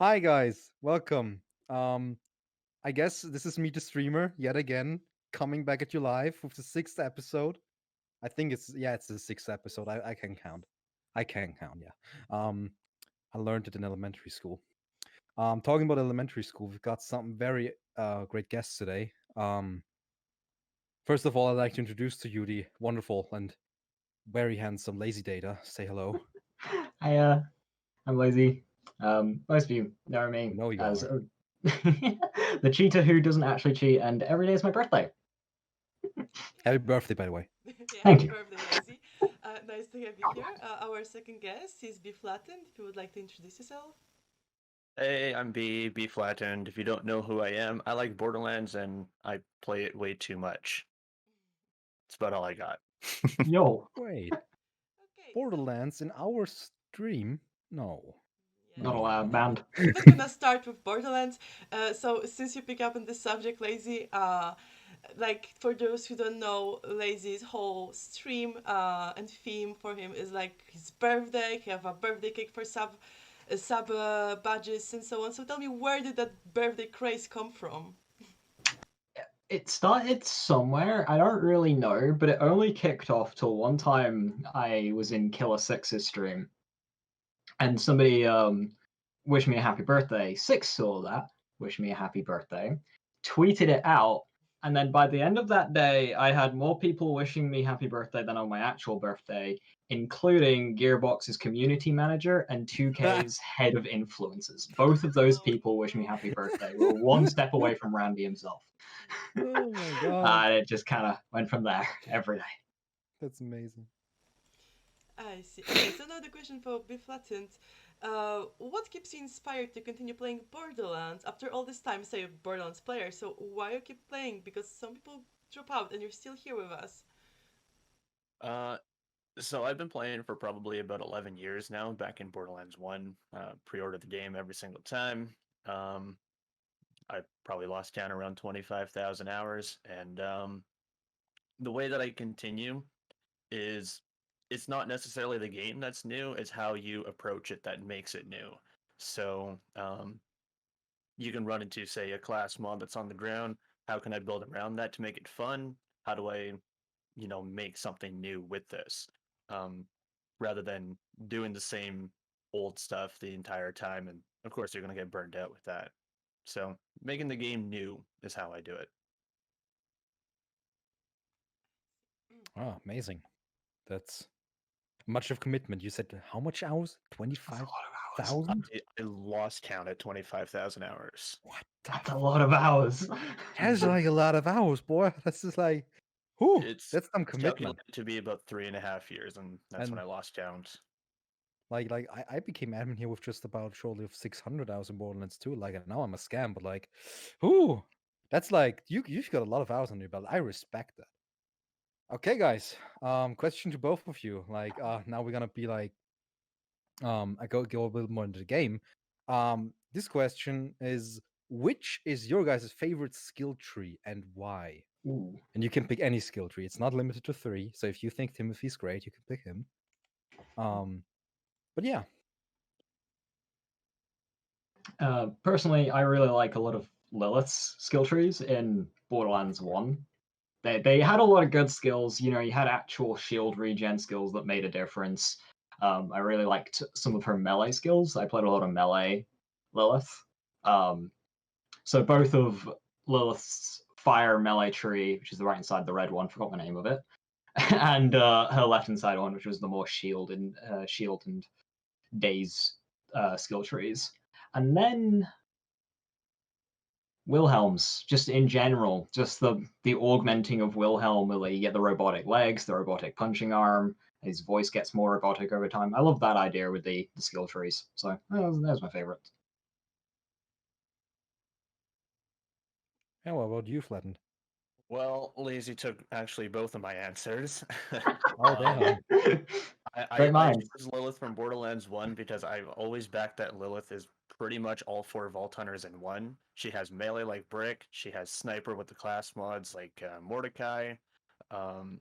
Hi guys, welcome. I guess this is me, the streamer, yet again, coming back at you live with the sixth episode. I think it's the sixth episode. I can count. I can count, yeah. I learned it in elementary school. Talking about elementary school, we've got some very great guests today. First of all, I'd like to introduce to you the wonderful and very handsome LazyData. Say hello. Hi, I'm Lazy. Most of you know I me know you as are. the cheater who doesn't actually cheat, and every day is my birthday. Happy birthday, by the way. Yeah, Thank happy you. birthday, Lazy. Nice to have you here. Our second guest is BFlattened. If you would like to introduce yourself. Hey, I'm BFlattened. If you don't know who I am, I like Borderlands and I play it way too much. That's about all I got. Yo, Wait, Okay, so Borderlands in our stream? No. yeah, not No, allowed, no. banned. we're not gonna start with Borderlands. So since you pick up on this subject, Lazy, like for those who don't know, Lazy's whole stream and theme for him is like his birthday. He have a birthday cake for sub badges and so on. So tell me, where did that birthday craze come from? It started somewhere. I don't really know, but it only kicked off till one time I was in Killer Six's stream, and somebody wished me a happy birthday. Six saw that, wished me a happy birthday, tweeted it out, and then by the end of that day, I had more people wishing me happy birthday than on my actual birthday, including Gearbox's community manager and 2K's head of influencers. Both of those Oh people wished me happy birthday. We were one step away Oh from Randy himself. my god. And it just kind of went from there every day. That's amazing. I see. Okay, so now the question for Be Flattened. What keeps you inspired to continue playing Borderlands after all this time? Say, Borderlands player, so why you keep playing? Because some people drop out and you're still here with us. uh, so I've been playing for probably about 11 years now, back in Borderlands 1. Pre-ordered the game every single time. Um, I probably lost count around 25,000 hours, and the way that I continue is it's not necessarily the game that's new, it's how you approach it that makes it new. So, you can run into, say, a class mod that's on the ground. How can I build around that to make it fun? How do I, make something new with this? Um, Rather than doing the same old stuff the entire time. And of course, you're going to get burned out with that. So, making the game new is how I do it. Oh, amazing. That's much of commitment. You said how much hours? That's a lot of hours. 25,000? I lost count at 25,000 hours. What the That's a lot of hours. That's like a lot of hours, boy. That's just like, whew, It's that's some it's commitment. calculated to be about 3.5 years, and that's when And I lost count. I became admin here with just about shortly of 600 hours in Borderlands 2. Like, now I'm a scam, but like, whew, that's like, you've got a lot of hours on your belt. I respect that. Okay, guys. Question to both of you. Like, now we're gonna be like, I go a little more into the game. This question is, which is your guys' favorite skill tree and why? Ooh. And you can pick any skill tree. It's not limited to 3. So if you think Timothy's great, you can pick him. But yeah. Personally, I really like a lot of Lilith's skill trees in Borderlands 1. They had a lot of good skills. You know, you had actual shield regen skills that made a difference. I really liked some of her melee skills. I played a lot of melee Lilith. Um, so both of Lilith's fire melee tree, which is the right hand side, the red one, forgot the name of it, and her left hand side one, which was the more shield and daze skill trees. And then Wilhelm's, just in general, just the augmenting of Wilhelm, where you get the robotic legs, the robotic punching arm, his voice gets more robotic over time. I love that idea with the skill trees. So that's my favorite. Yeah, what about you, Flattened? Well, Lazy took actually both of my answers. Oh, um, damn. I Great I minds. chose Lilith from Borderlands 1 because I've always backed that Lilith is pretty much all four Vault Hunters in one. She has melee like Brick, she has sniper with the class mods like Mordecai. Um,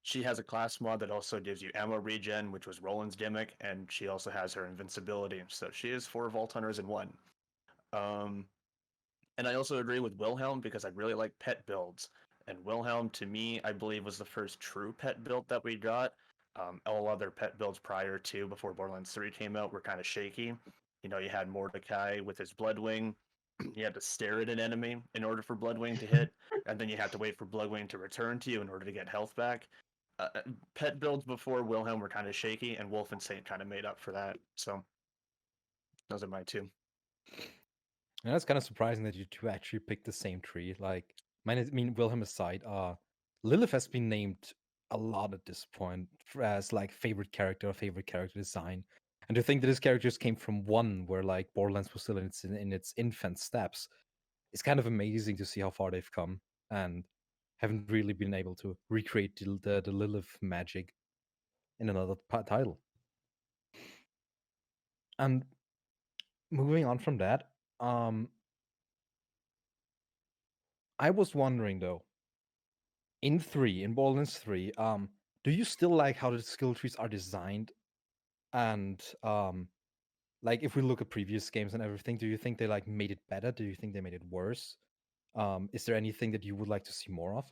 she has a class mod that also gives you ammo regen, which was Roland's gimmick, and she also has her invincibility. So she is 4 Vault Hunters in one. And I also agree with Wilhelm because I really like pet builds. And Wilhelm, to me, I believe was the first true pet build that we got. All other pet builds prior to, before Borderlands 3 came out, were kind of shaky. You know, you had Mordecai with his Bloodwing. You had to stare at an enemy in order for Bloodwing to hit, and then you had to wait for Bloodwing to return to you in order to get health back. Pet builds before Wilhelm were kind of shaky, and Wolf and Saint kind of made up for that. So, those are my two. And that's kind of surprising that you two actually picked the same tree. Like, Wilhelm aside, Lilith has been named a lot at this point as like favorite character or favorite character design. And to think that this character just came from one where like Borderlands was still in its infant steps, it's kind of amazing to see how far they've come and haven't really been able to recreate the Lilith magic in another title. And moving on from that, I was wondering though, in Borderlands 3, do you still like how the skill trees are designed? And like if we look at previous games and everything, do you think they like made it better? Do you think they made it worse? Is there anything that you would like to see more of?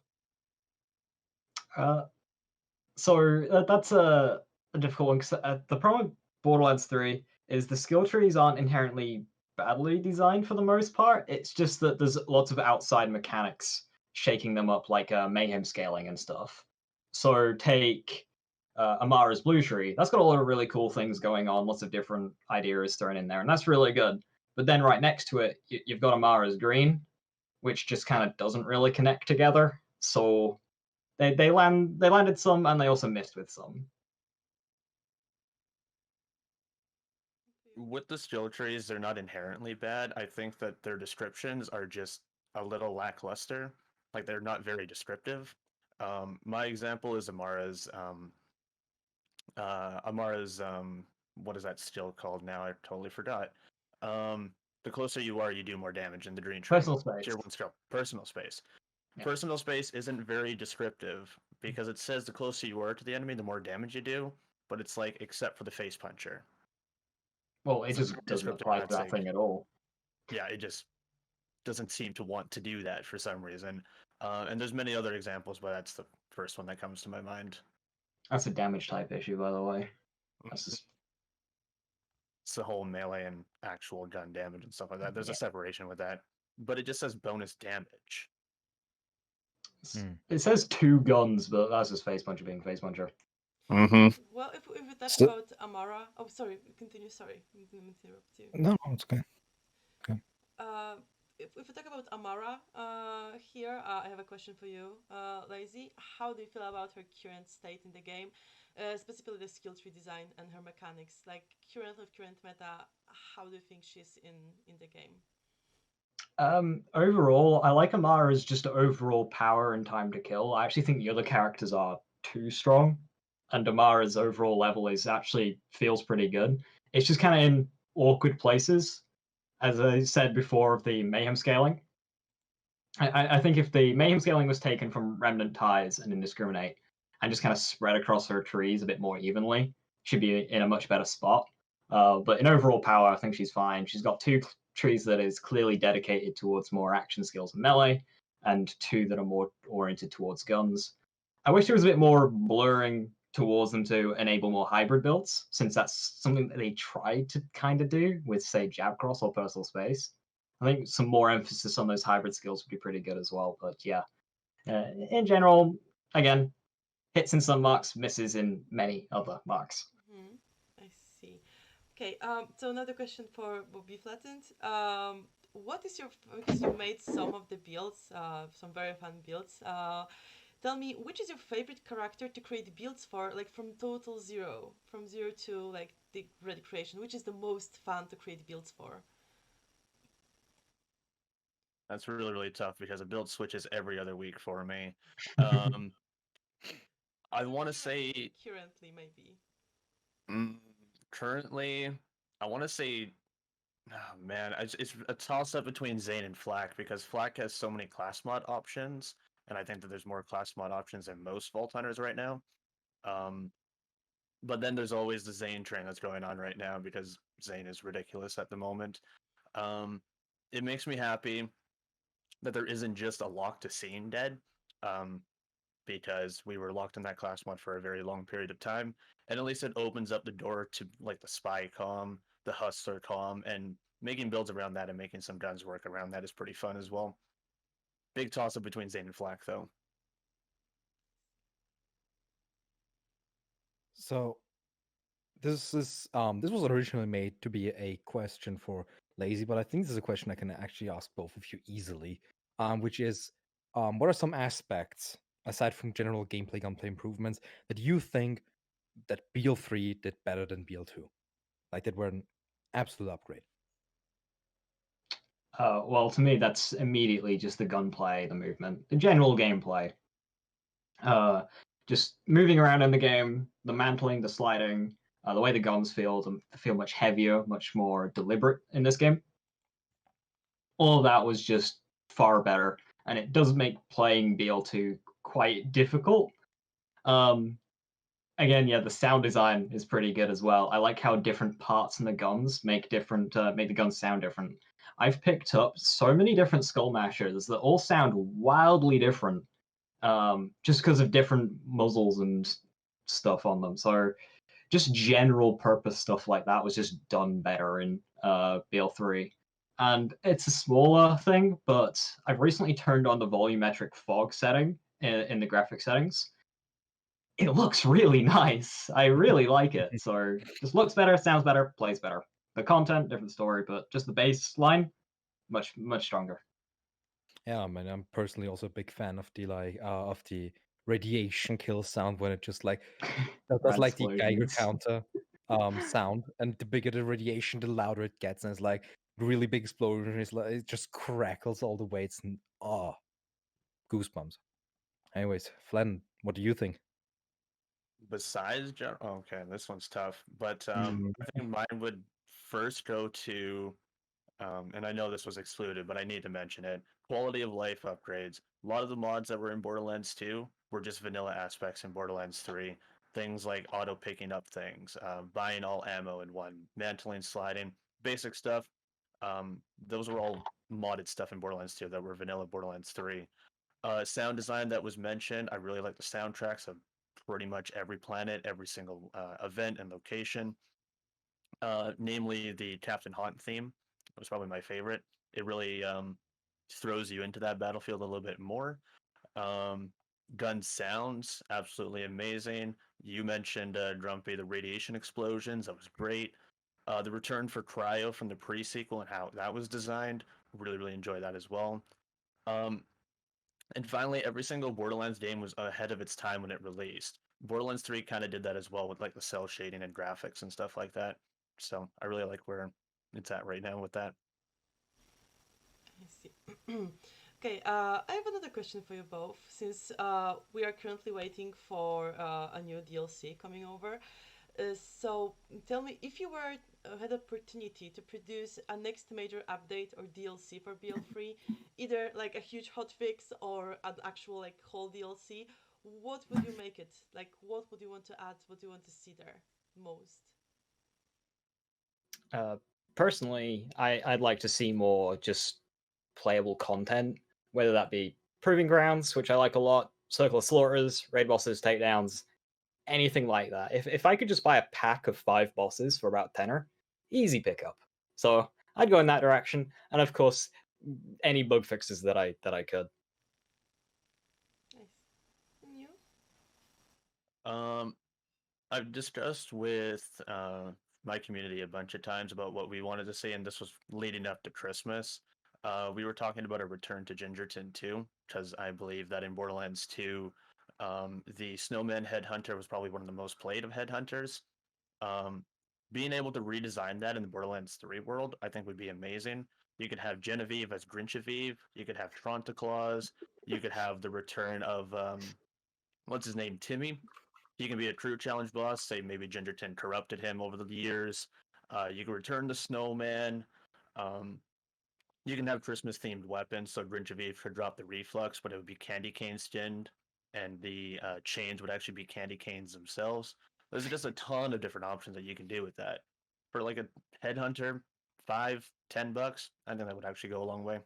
So that's a difficult one because the problem with Borderlands 3 is the skill trees aren't inherently badly designed for the most part. It's just that there's lots of outside mechanics shaking them up, like mayhem scaling and stuff. So take Amara's blue tree. That's got a lot of really cool things going on, lots of different ideas thrown in there, and that's really good. But then right next to it, you've got Amara's green, which just kind of doesn't really connect together. So they landed some, and they also missed with some. With the skill trees, they're not inherently bad. I think that their descriptions are just a little lackluster. Like they're not very descriptive. My example is Amara's what is that skill called now? I totally forgot. The closer you are, you do more damage in the green tree. Personal space. Tier 1 skill. Personal space. Yeah. Personal space isn't very descriptive because it says the closer you are to the enemy, the more damage you do, but it's like except for the face puncher. Well, it So just it's doesn't descriptive apply in to that that sake. thing at all. Yeah, it just doesn't seem to want to do that for some reason. And there's many other examples, but that's the first one that comes to my mind. That's a damage type issue, by the way. That's just It's the whole melee and actual gun damage and stuff like that. There's Yeah. a separation with that, but it just says bonus damage. It says 2 guns, but that's just face puncher being face puncher. Well, if we talk So- about Amara, oh sorry, continue. Sorry, I didn't interrupt you. No, it's okay. If we talk about Amara here, I have a question for you, Lazy. How do you feel about her current state in the game, specifically the skill tree design and her mechanics? Like current meta, how do you think she's in the game? Overall, I like Amara's just overall power and time to kill. I actually think the other characters are too strong, and Amara's overall level is actually feels pretty good. It's just kind of in awkward places, as I said before, of the mayhem scaling. I think if the mayhem scaling was taken from Remnant Ties and Indiscriminate and just kind of spread across her trees a bit more evenly, she'd be in a much better spot. But in overall power, I think she's fine. She's got 2 trees that is clearly dedicated towards more action skills and melee, and 2 that are more oriented towards guns. I wish there was a bit more blurring towards them to enable more hybrid builds, since that's something that they tried to kind of do with, say, Jab Cross or Personal Space. I think some more emphasis on those hybrid skills would be pretty good as well. But yeah, in general, again, hits in some marks, misses in many other marks. Mm-hmm. I see. Okay. So another question for BFlattened. What is your, because you made some of the builds, some very fun builds. Tell me, which is your favorite character to create builds for, like from total zero, from zero to like the ready creation? Which is the most fun to create builds for? That's really, really tough because a build switches every other week for me. I want to say Currently, maybe. Currently, I want to say, oh man, it's a toss up between Zane and Flak because Flak has so many class mod options, and I think that there's more class mod options than most Vault Hunters right now. But then there's always the Zane train that's going on right now because Zane is ridiculous at the moment. It makes me happy that there isn't just a lock to Scene dead, because we were locked in that class mod for a very long period of time, and at least it opens up the door to like the spy comm, the hustler comm, and making builds around that and making some guns work around that is pretty fun as well. Big toss up between Zane and Flak though. So this was originally made to be a question for Lazy, but I think this is a question I can actually ask both of you easily. Which is, what are some aspects aside from general gameplay gunplay improvements that you think that BL3 did better than BL2, like that were an absolute upgrade? Well, to me, that's immediately just the gunplay, the movement, the general gameplay. Just moving around in the game, the mantling, the sliding, the way the guns feel much heavier, much more deliberate in this game. All of that was just far better, and it does make playing BL2 quite difficult. Again, yeah, the sound design is pretty good as well. I like how different parts in the guns make the guns sound different. I've picked up so many different skull mashers that all sound wildly different, just because of different muzzles and stuff on them. So just general purpose stuff like that was just done better in BL3. And it's a smaller thing, but I've recently turned on the volumetric fog setting in the graphic settings. It looks really nice. I really like it. So just looks better, sounds better, plays better. The content, different story, but just the baseline, much stronger. Yeah, man, I'm personally also a big fan of the radiation kill sound when it just like that's like the Geiger Explosions. counter sound, and the bigger the radiation, the louder it gets, and it's like really big explosion. It's like it just crackles all the way. It's goosebumps. Anyways, Flattened, what do you think? Besides, okay, this one's tough, but Mm, I think mine would first go to, and I know this was excluded, but I need to mention it. Quality of life upgrades. A lot of the mods that were in Borderlands 2 were just vanilla aspects in Borderlands 3. Things like auto picking up things, buying all ammo in one, mantling, sliding, basic stuff. Those were all modded stuff in Borderlands 2 that were vanilla Borderlands 3. Sound design that was mentioned. I really like the soundtracks of pretty much every planet, every single event and location. Namely, the Captain Haunt theme was probably my favorite. It really throws you into that battlefield a little bit more. Um, gun sounds absolutely amazing. You mentioned Drumpy, the radiation explosions. That was great. The return for Cryo from the pre-sequel and how that was designed. Really enjoy that as well. Um, and finally, every single Borderlands game was ahead of its time when it released. Borderlands 3 kind of did that as well with like the cell shading and graphics and stuff like that. So I really like where it's at right now with that. I see. Okay, I have another question for you both. Since we are currently waiting for a new DLC coming over, so tell me, if you were had opportunity to produce a next major update or DLC for BL3, either like a huge hotfix or an actual like whole DLC, what would you make it? Like, what would you want to add? What do you want to see there most? Personally, I'd like to see more just playable content, whether that be Proving Grounds, which I like a lot, Circle of Slaughters, Raid Bosses, Takedowns, anything like that. If I could just buy a pack of 5 bosses for about tenner, easy pickup. So I'd go in that direction, and of course, any bug fixes that I could. Nice. And you? I've discussed with my community a bunch of times about what we wanted to see, and this was leading up to Christmas. We were talking about a return to Gingerton 2, because I believe that in Borderlands 2, the Snowman Headhunter was probably one of the most played of Headhunters. Um, being able to redesign that in the Borderlands 3 world, I think would be amazing. You could have Genevieve as Grinchavive, you could have Trontaclaus, you could have the return of, what's his name, Timmy. He can be a true challenge boss. Say maybe Gingerton corrupted him over the years. You can return the Snowman. Um, you can have Christmas themed weapons. So Grinch could drop the reflux, but it would be candy cane skinned, and the chains would actually be candy canes themselves. There's just a ton of different options that you can do with that. For like a headhunter, $5-10, I think that would actually go a long way.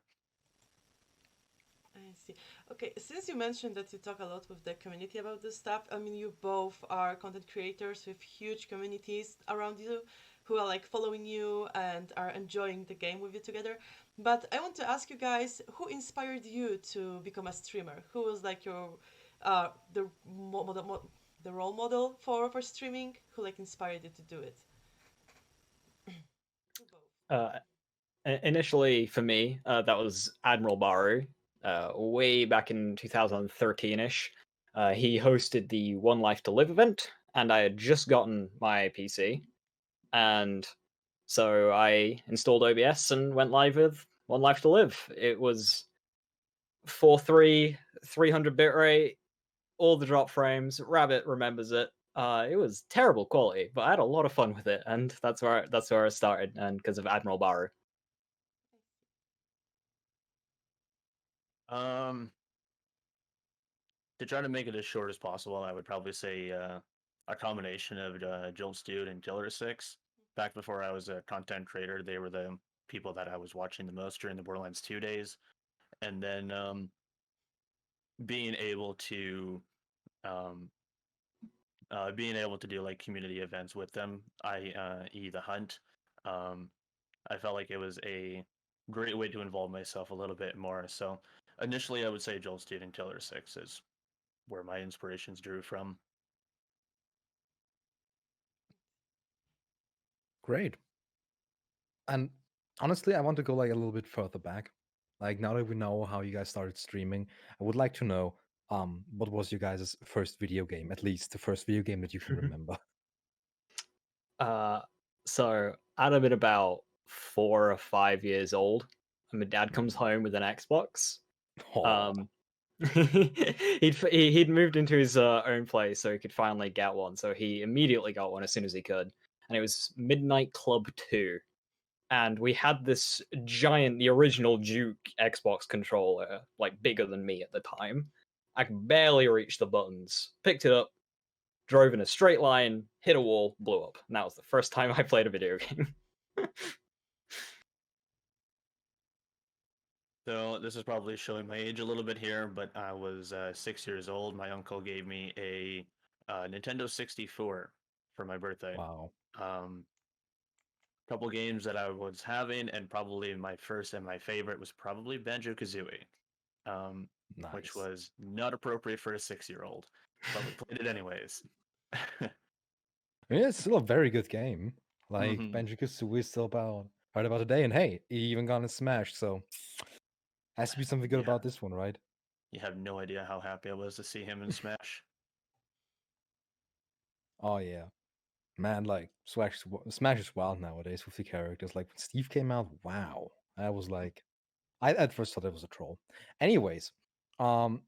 I see. Okay, since you mentioned that you talk a lot with the community about this stuff, I mean, you both are content creators with huge communities around you who are like following you and are enjoying the game with you together. But I want to ask you guys, who inspired you to become a streamer? Who was like your the the role model for streaming? Who like inspired you to do it? You both. Initially, for me, that was Admiral Baru, way back in 2013-ish. He hosted the One Life to Live event, and I had just gotten my PC, and so I installed OBS and went live with One Life to Live. It was 4:3, 300 bitrate, all the drop frames. Rabbit remembers it. It was terrible quality, but I had a lot of fun with it, and that's where I started, and because of Admiral Baru. To try to make it as short as possible, I would probably say a combination of Jolt Dude and Killer 6. Back before I was a content creator, they were the people that I was watching the most during the Borderlands 2 days. And then being able to um, do like community events with them, i.e. the hunt. I felt like it was a great way to involve myself a little bit more. So initially, I would say Joel Steed and Killer 6 is where my inspirations drew from. Great. And honestly, I want to go like a little bit further back. Like now that we know how you guys started streaming, I would like to know what was your guys' first video game, at least the first video game that you can remember. So I'd have been about 4 or 5 years old, and my dad comes home with an Xbox. Aw. He'd moved into his own place, so he could finally get one. So he immediately got one as soon as he could, and it was Midnight Club 2. And we had this giant, the original Duke Xbox controller, like bigger than me at the time. I could barely reach the buttons. Picked it up, drove in a straight line, hit a wall, blew up. And that was the first time I played a video game. So this is probably showing my age a little bit here, but I was 6 years old. My uncle gave me a Nintendo 64 for my birthday. Wow. Couple games that I was having, and probably my first and my favorite was probably Banjo-Kazooie, which Nice. was not appropriate for a 6-year-old, but we played it anyways. I mean, it's still a very good game. Like Mhm. Banjo-Kazooie is still about right about a day, and hey, he even got in Smash, so has to be something good Yeah. about this one, right? You have no idea how happy I was to see him in Smash. Oh yeah. Man, like Smash is wild nowadays with the characters. Like when Steve came out, wow. I was like I at first thought it was a troll. Anyways, um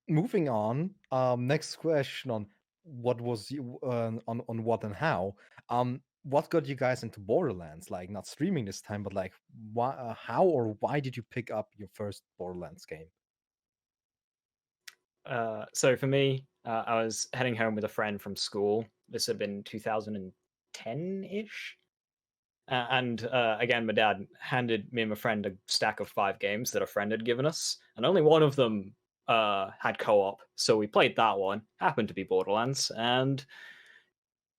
moving on. Next question on what was you on what and how. What got you guys into Borderlands? Like not streaming this time, but like why how or why did you pick up your first Borderlands game? So for me, I was heading home with a friend from school. This had been 2010-ish. And again, my dad handed me and my friend a stack of 5 games that a friend had given us, and only one of them had co-op. So we played that one. Happened to be Borderlands, and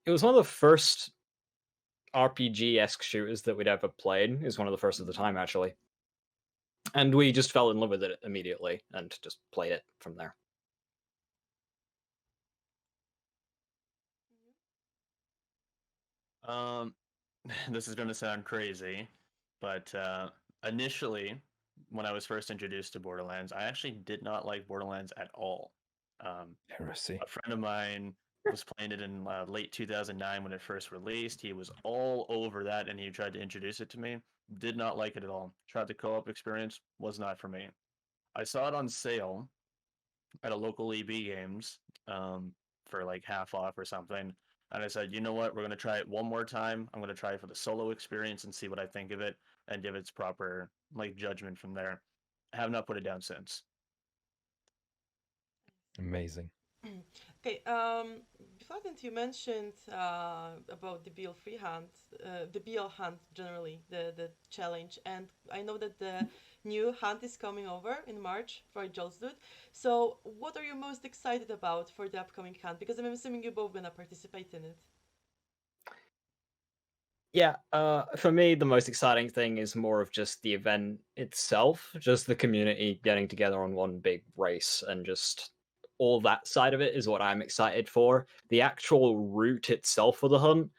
it was one of the first RPG-esque shooters that we'd ever played. It was one of the first of the time, actually. And we just fell in love with it immediately and just played it from there. This is going to sound crazy, but initially, when I was first introduced to Borderlands, I actually did not like Borderlands at all. Heresy. A friend of mine was playing it in late 2009 when it first released. He was all over that, and he tried to introduce it to me. Did not like it at all. Tried the co-op experience, was not for me. I saw it on sale at a local EB Games for like half off or something. and I said, you know what, we're gonna try it one more time. I'm gonna try it for the solo experience and see what I think of it, and give its proper like judgment from there. I have not put it down since. Amazing. Okay, BFlattened, you mentioned about the BL freehand, the BL hunt generally, the challenge, and I know that the new hunt is coming over in March for Jolsdude. So, what are you most excited about for the upcoming hunt? Because I'm assuming you're both gonna participate in it. Yeah, for me, the most exciting thing is more of just the event itself, just the community getting together on one big race, and just all that side of it is what I'm excited for. The actual route itself for the hunt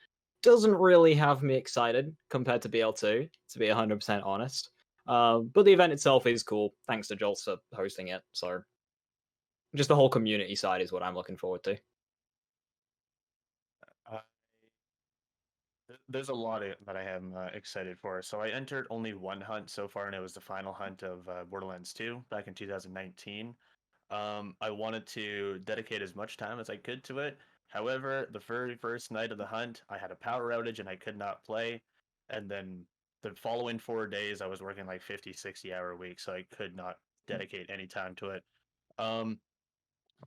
doesn't really have me excited compared to BL2, to be 100% honest. But the event itself is cool, thanks to Jolt for hosting it. So, just the whole community side is what I'm looking forward to. Uh, there's a lot that I am excited for. So I entered only one hunt so far, and it was the final hunt of Borderlands 2 back in 2019. I wanted to dedicate as much time as I could to it. However, the very first night of the hunt, I had a power outage and I could not play. And then the following 4 days, I was working like 50, 60-hour weeks, so I could not dedicate any time to it. Um,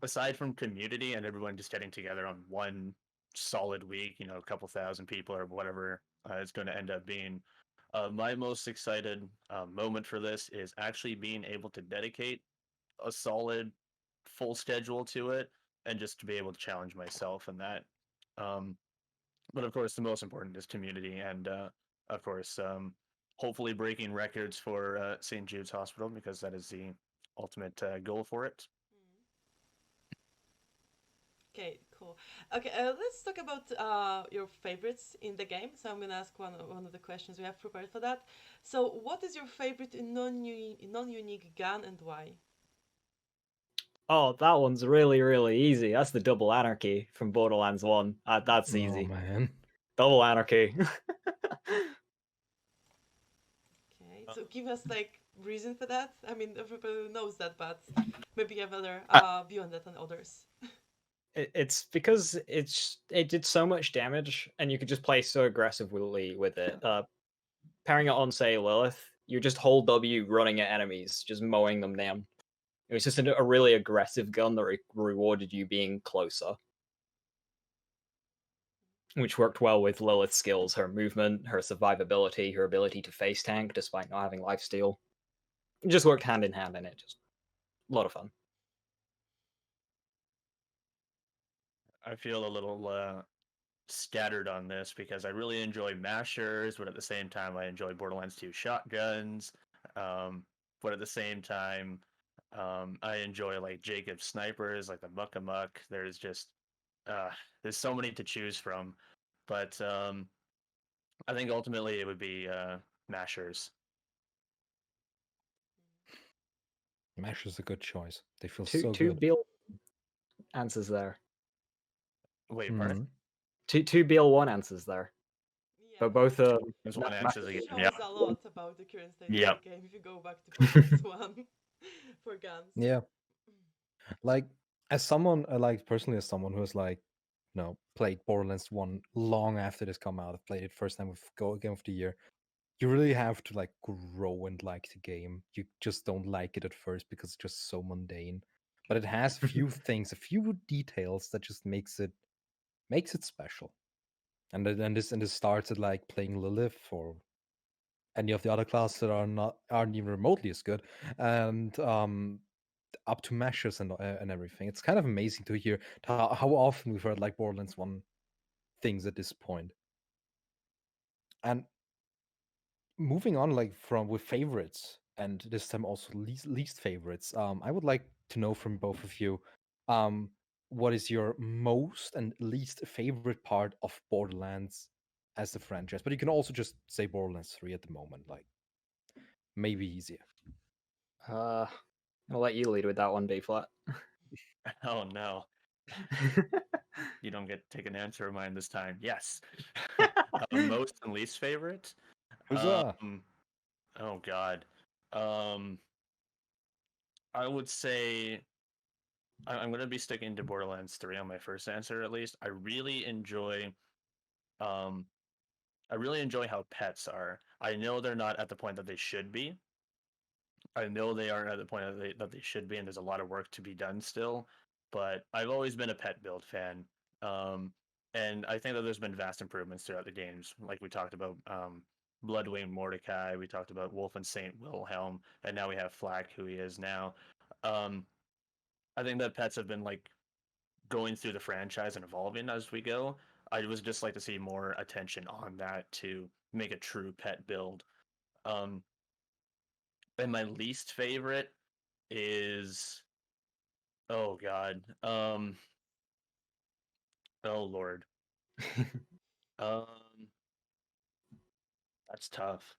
Aside from community and everyone just getting together on one solid week, you know, a couple thousand people or whatever it's going to end up being, my most excited moment for this is actually being able to dedicate a solid full schedule to it and just to be able to challenge myself in that. Um, but of course, the most important is community and, of course, hopefully breaking records for St. Jude's Hospital because that is the ultimate goal for it. Okay, cool. Okay, let's talk about your favorites in the game. So I'm gonna ask one of the questions we have prepared for that. So, what is your favorite non-unique gun and why? Oh, that one's really, really easy. That's the double anarchy from Borderlands 1. That's Oh easy. man. Double anarchy. Okay, so give us like reason for that. I mean, everybody knows that, but maybe you have other view on that than others. It's because it did so much damage, and you could just play so aggressively with it. Pairing it on, say, Lilith, you just hold W running at enemies, just mowing them down. It was just a really aggressive gun that rewarded you being closer, which worked well with Lilith's skills, her movement, her survivability, her ability to face tank despite not having lifesteal. It just worked hand in hand in it. Just a lot of fun. I feel a little scattered on this because I really enjoy mashers, but at the same time I enjoy Borderlands 2 shotguns. But at the same time, I enjoy like Jacob snipers, like the Muck Amuck. Uh, there's so many to choose from, but I think ultimately it would be mashers. Mash is a good choice. They feel Two so two good. BL answers there. Wait, pardon? Mhm. Two BL1 answers there. Yeah, But both There's one answer again. Yeah. shows a lot about the current state of Yep. the game if you go back to Borderlands 1 for guns. Yeah. Like as someone like personally as someone who has like played Borderlands 1 long after this come out, I've played it first time with Game of the Year. You really have to like grow and like the game. You just don't like it at first because it's just so mundane. But it has few things, a few details that just makes it special. And then this starts at like playing Lilith or any of the other classes that aren't even remotely as good, and up to meshes and everything. It's kind of amazing to hear how often we've heard like Borderlands 1 things at this point. And moving on, like from with favorites, and this time also least favorites. I would like to know from both of you, um, what is your most and least favorite part of Borderlands as the franchise? But you can also just say Borderlands 3 at the moment, like maybe easier. I'll let you lead with that one, B-Flat. Oh no. You don't get to take an answer of mine this time. Yes. Most and least favorite? Huzzah! Oh God. I would say I'm going to be sticking to Borderlands 3 on my first answer, at least. Um, I really enjoy how pets are. I know they're not at the point that they should be. I know they aren't at the point that they should be, and there's a lot of work to be done still. But I've always been a pet build fan, um, and I think that there's been vast improvements throughout the games. Like we talked about Bloodwing Mordecai, we talked about Wolf and Saint Wilhelm, and now we have Flack, who he is now. Um, I think that pets have been like going through the franchise and evolving as we go. I would just like to see more attention on that to make a true pet build. Um, and my least favorite is oh god. Oh lord. Um that's tough.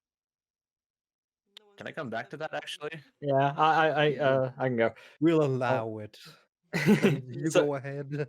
No one Can I said come back to instant that coffee. actually? Yeah, I can go. We'll Oh. allow it. You So- go ahead.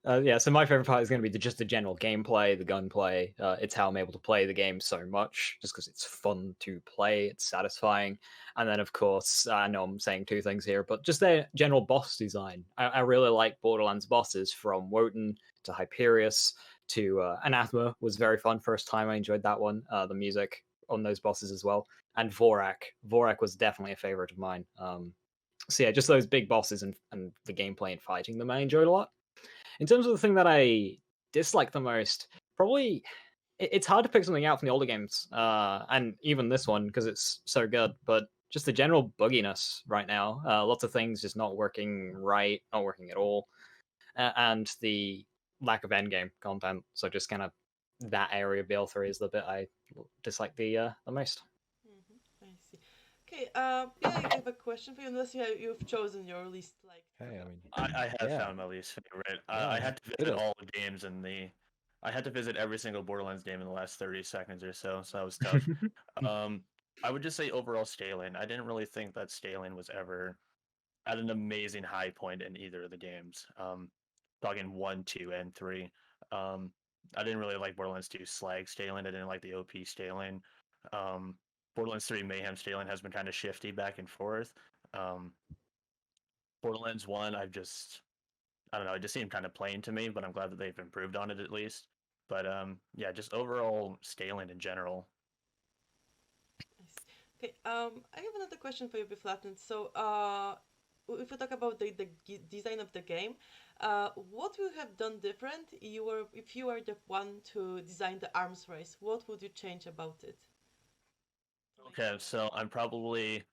Yeah, so my favorite part is going to be just the general gameplay, the gunplay. It's how I'm able to play the game so much, just because it's fun to play, it's satisfying. And then, of course, I know I'm saying two things here, but just their general boss design. I really like Borderlands bosses, from Wotan to Hyperius to Anathema was very fun. First time I enjoyed that one. The music on those bosses as well. And Vorak. Vorak was definitely a favorite of mine. So yeah, just those big bosses and the gameplay and fighting them I enjoyed a lot. In terms of the thing that I dislike the most, probably it's hard to pick something out from the older games, and even this one because it's so good. But just the general bugginess right now, lots of things just not working right, not working at all, and the lack of endgame content. So just kind of that area of BL3 is the bit I dislike the most. I see. Okay, yeah, I have a question for you. Unless you've chosen your least like. Hey, I mean, I have yeah. found my least favorite. Yeah, I had to hit visit us. all the games in the. I had to visit every single Borderlands game in the last 30 seconds or so, so that was tough. Um, I would just say overall Stalin. I didn't really think that Stalin was ever at an amazing high point in either of the games. Talking 1, 2, and 3. Um, I didn't really like Borderlands 2 Slag Stalin. I didn't like the OP Stalin. Um, Borderlands 3 Mayhem Stalin has been kind of shifty back and forth. Um, Borderlands 1, I don't know, it just seemed kind of plain to me, but I'm glad that they've improved on it at least. But yeah, just overall scaling in general. Nice. Okay, I have another question for you, BFlattened. So, if we talk about the design of the game, what would you have done different? If you were the one to design the arms race, what would you change about it? Okay, so I'm probably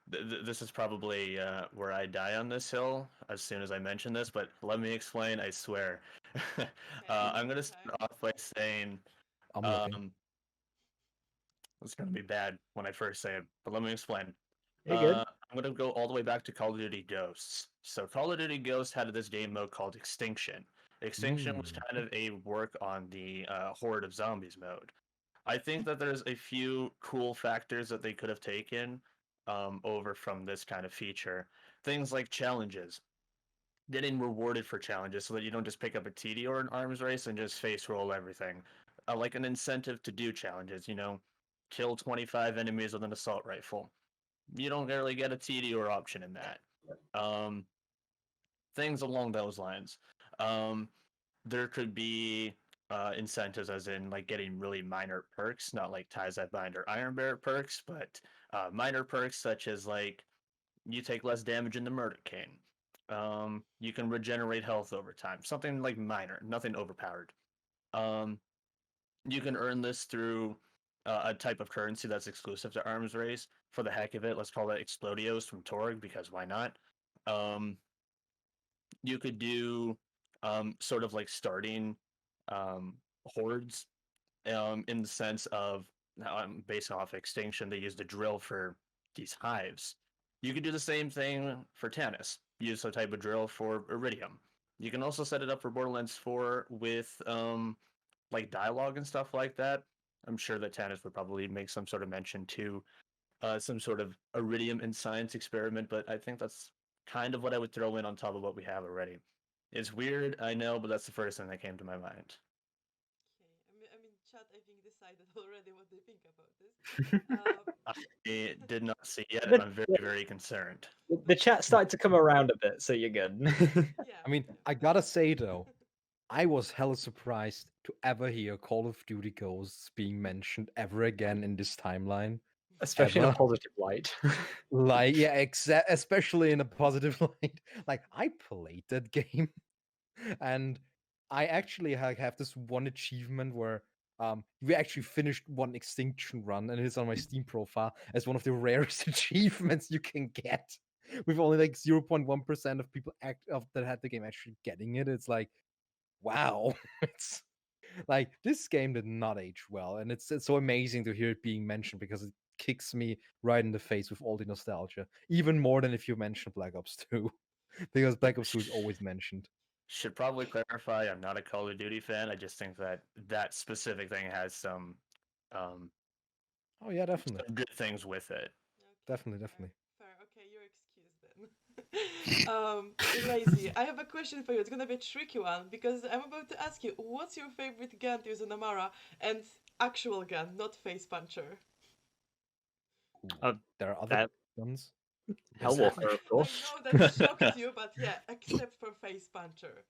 this is probably where I die on this hill as soon as I mention this, but let me explain. I swear. I'm gonna start off by saying I'm looking. it's gonna be bad when I first say it, but let me explain. Hey, good. I'm gonna go all the way back to Call of Duty Ghosts. So Call of Duty Ghosts had this game mode called Extinction. Extinction was kind of a work on the Horde of Zombies mode. I think that there's a few cool factors that they could have taken over from this kind of feature. Things like challenges, getting rewarded for challenges so that you don't just pick up a TD or an arms race and just face roll everything. Like an incentive to do challenges, kill 25 enemies with an assault rifle. You don't really get a TD or option in that. Um, things along those lines. Um, there could be incentives, as in like getting really minor perks, not like Ties That Bind or Iron Bear perks, but minor perks such as like you take less damage in the Murder Cane. You can regenerate health over time, something like minor, nothing overpowered. Um, you can earn this through a type of currency that's exclusive to Arms Race. For the heck of it, let's call that Explodios from Torg, because why not? You could do sort of like starting hordes in the sense of based off Extinction, they used a drill for these hives. You could do the same thing for Tannis. Use a type of drill for Iridium. You can also set it up for Borderlands 4 with like dialogue and stuff like that. I'm sure that Tannis would probably make some sort of mention to some sort of Iridium in science experiment, but I think that's kind of what I would throw in on top of what we have already. It's weird, I know, but that's the first thing that came to my mind. Okay, I mean, chat. I think decided already what they think about this. I did not see yet. But- I'm very, very concerned. The chat started to come around a bit, so you're good. Yeah. I mean, I gotta say though, I was hella surprised to ever hear Call of Duty Ghosts being mentioned ever again in this timeline. Especially in a Ever. positive light. Like, yeah, especially in a positive light. Like, I played that game, and I actually have this one achievement where we actually finished one extinction run, and it's on my Steam profile as one of the rarest achievements you can get. With only like 0.1% of people that had the game actually getting it. It's like, wow. It's like this game did not age well, and it's so amazing to hear it being mentioned because it kicks me right in the face with all the nostalgia, even more than if you mentioned Black Ops 2, because Black Ops 2 is always mentioned. Should probably clarify, I'm not a Call of Duty fan. I just think that that specific thing has some Oh yeah, definitely, good things with it. Okay, definitely. fair. Okay, you're excused then. Lazy, I have a question for you. It's gonna be a tricky one because I'm about to ask you, what's your favorite gun to use on Amara? And actual gun, not face puncher. Ooh, there are other that- ones. Hellwalker, of I course. know that shocked you, but yeah, except for face puncher.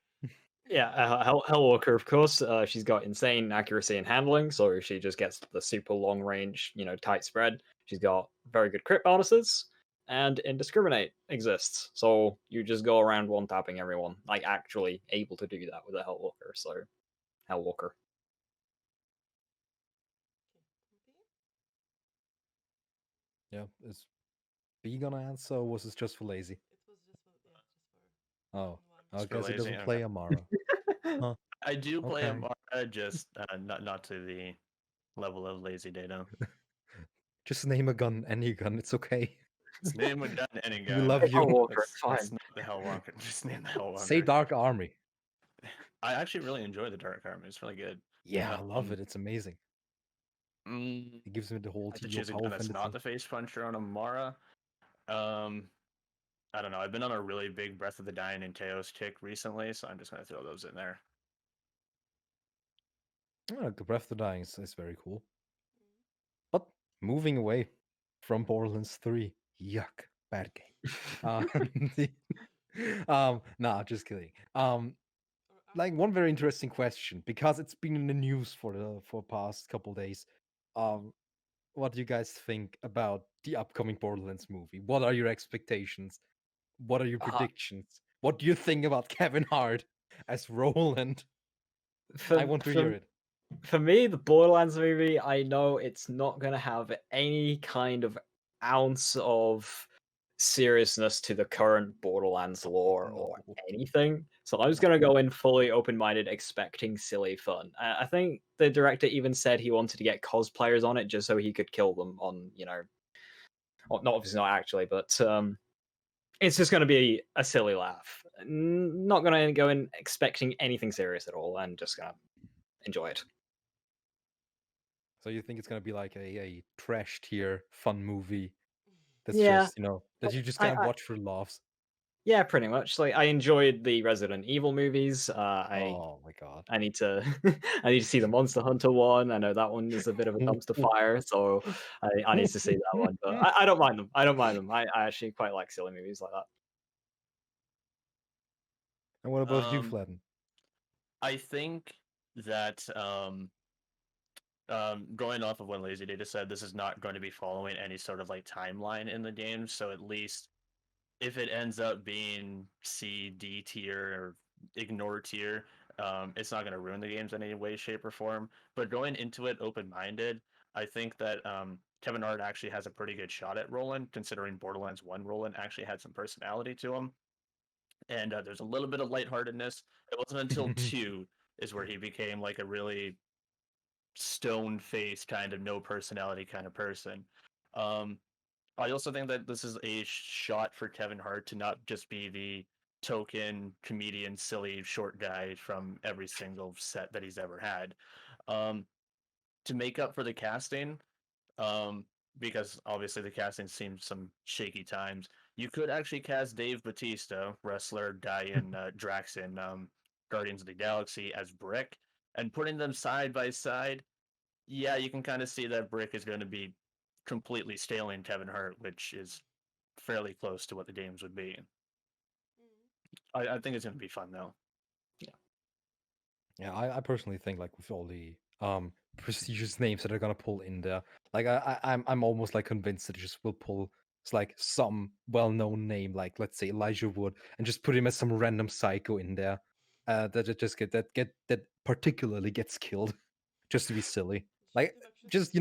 Yeah, Hellwalker, of course. She's got insane accuracy and handling, so she just gets the super long range, tight spread. She's got very good crit bonuses, and Indiscriminate exists. So you just go around one tapping everyone, like actually able to do that with a Hellwalker. So, Hellwalker. Yeah, is B gonna answer, or was it just for Lazy? It was just for Oh, I Just for guess he Lazy, doesn't okay. play Amara. Huh. I do play Okay. Amara, just not to the level of LazyData. Just name a gun, any gun. It's okay. Just name a gun, any We gun. love you. Hellwalker, That's, it's that's fine. not the Hellwalker. Just name the Hellwalker. Say Dark Army. I actually really enjoy the Dark Army. It's really good. Yeah, I love it. It's amazing. Mm, It gives me the whole I have to TO choose a power gun that's not fantasy. the face puncher on Amara. I don't know. I've been on a really big Breath of the Dying and Teos kick recently, so I'm just gonna throw those in there. Oh, the Breath of the Dying is very cool. But moving away from Borderlands 3, yuck, bad game. Nah, just kidding. Like one very interesting question because it's been in the news for past couple days. What do you guys think about the upcoming Borderlands movie? What are your expectations? What are your predictions? What do you think about Kevin Hart as Roland? I want to hear it. For me, the Borderlands movie, I know it's not going to have any kind of ounce of seriousness to the current Borderlands lore or No. anything. So I'm just going to go in fully open-minded, expecting silly fun. I think the director even said he wanted to get cosplayers on it just so he could kill them on, well, not obviously not actually, but it's just going to be a silly laugh. Not going to go in expecting anything serious at all, and just going to enjoy it. So you think it's gonna be like a trash tier fun movie that's Yeah. just that you just I- kind of watch for laughs? Yeah, pretty much. Like I enjoyed the Resident Evil movies. Oh my god. I need to I need to see the Monster Hunter one. I know that one is a bit of a dumpster fire, so I need to see that one. But I don't mind them. I don't mind them. I actually quite like silly movies like that. And what about you, Um, Flatten? I think that going off of what LazyData said, this is not going to be following any sort of like timeline in the game. So at least if it ends up being C, D tier or ignore tier, it's not going to ruin the games in any way, shape, or form. But going into it open-minded, I think that Kevin Hart actually has a pretty good shot at Roland, considering Borderlands 1 Roland actually had some personality to him. And there's a little bit of lightheartedness. It wasn't until 2 is where he became like a really stone-faced kind of no personality kind of person. I also think that this is a shot for Kevin Hart to not just be the token comedian, silly short guy from every single set that he's ever had. To make up for the casting, because obviously the casting seems some shaky times, you could actually cast Dave Bautista, wrestler, guy in Drax in Guardians of the Galaxy, as Brick, and putting them side by side, yeah, you can kind of see that Brick is going to be completely stealing Kevin Hart, which is fairly close to what the games would be. I think it's going to be fun though. Yeah, I personally think like with all the prestigious names that are gonna pull in there, like I'm almost like convinced that it just will pull it's like some well-known name, like let's say Elijah Wood, and just put him as some random psycho in there. That it just get that particularly gets killed just to be silly. Like just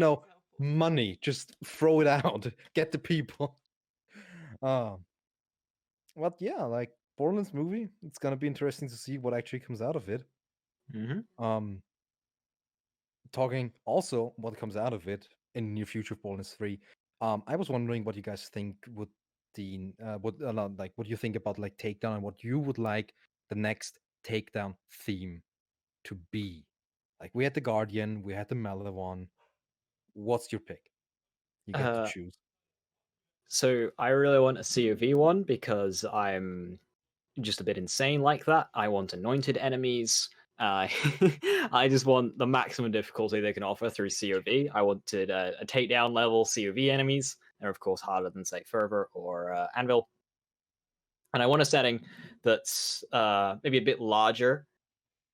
money, just throw it out, get the people. But yeah, like Borderlands movie, it's gonna be interesting to see what actually comes out of it. Mm-hmm. Talking also what comes out of it in the near future of Borderlands 3. I was wondering what you guys think would like what you think about like Takedown and what you would like the next Takedown theme to be. Like we had the Guardian, we had the Malevolon. What's your pick? You get to choose. So I really want a COV one because I'm just a bit insane like that. I want anointed enemies. I just want the maximum difficulty they can offer through COV. I wanted a takedown level COV enemies. They're of course harder than say Fervor or Anvil. And I want a setting that's maybe a bit larger,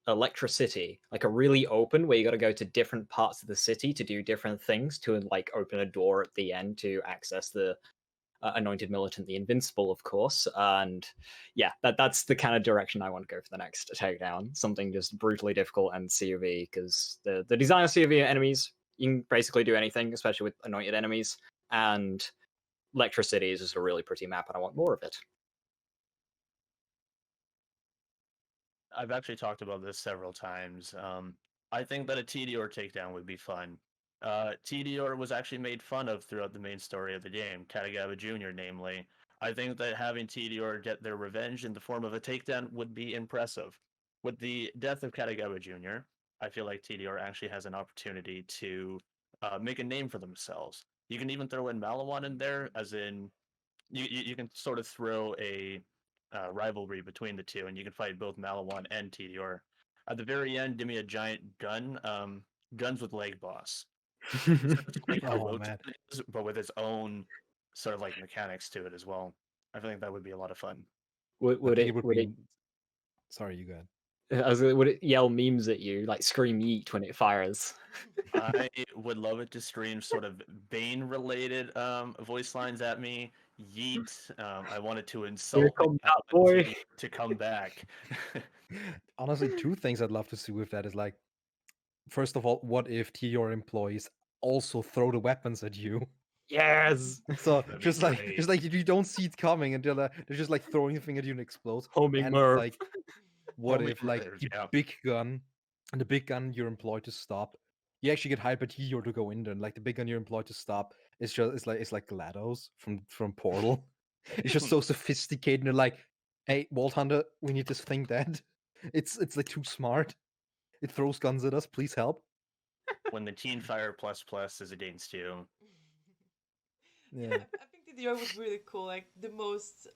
electricity, like a really open where you got to go to different parts of the city to do different things to like open a door at the end to access the anointed militant, the invincible, of course. And yeah, that's the kind of direction I want to go for the next takedown. Something just brutally difficult and COV, because the design of COV enemies, you can basically do anything, especially with anointed enemies. And Electricity is just a really pretty map, and I want more of it. I've actually talked about this several times. I think that a TDR takedown would be fun. TDR was actually made fun of throughout the main story of the game, Katagawa Jr. namely. I think that having TDR get their revenge in the form of a takedown would be impressive. With the death of Katagawa Jr., I feel like TDR actually has an opportunity to make a name for themselves. You can even throw in Malawan in there, as in you can sort of throw a rivalry between the two, and you can fight both Malawan and TDR. At the very end, give me a giant gun, guns with leg boss. Like how Oh rotated man. it is, but with its own sort of like mechanics to it as well. I think that would be a lot of fun. Would think it would be... it Sorry, you go ahead. would it yell memes at you, like scream yeet when it fires? I would love it to stream sort of Bane related voice lines at me. Yeet. I wanted to Here insult comes me. I that wanted boy. to come back. Honestly, two things I'd love to see with that is like, first of all, what if TDR employees also throw the weapons at you? Yes. So That'd be just great. like you don't see it coming and they're just like throwing the thing at you and explodes. Homing And Murph. like, what Homing if like Murph, the yeah. big gun and the big gun you're employed to stop, you actually get hired by TDR to go in there, and like the big gun you're employed to stop is just it's like GLaDOS from Portal. It's just so sophisticated, and they're like, hey, Vault Hunter, we need this thing dead. It's like too smart. It throws guns at us. Please help. When the Teen Fire Plus Plus is against you. Yeah. I think TDR would be really cool, like the most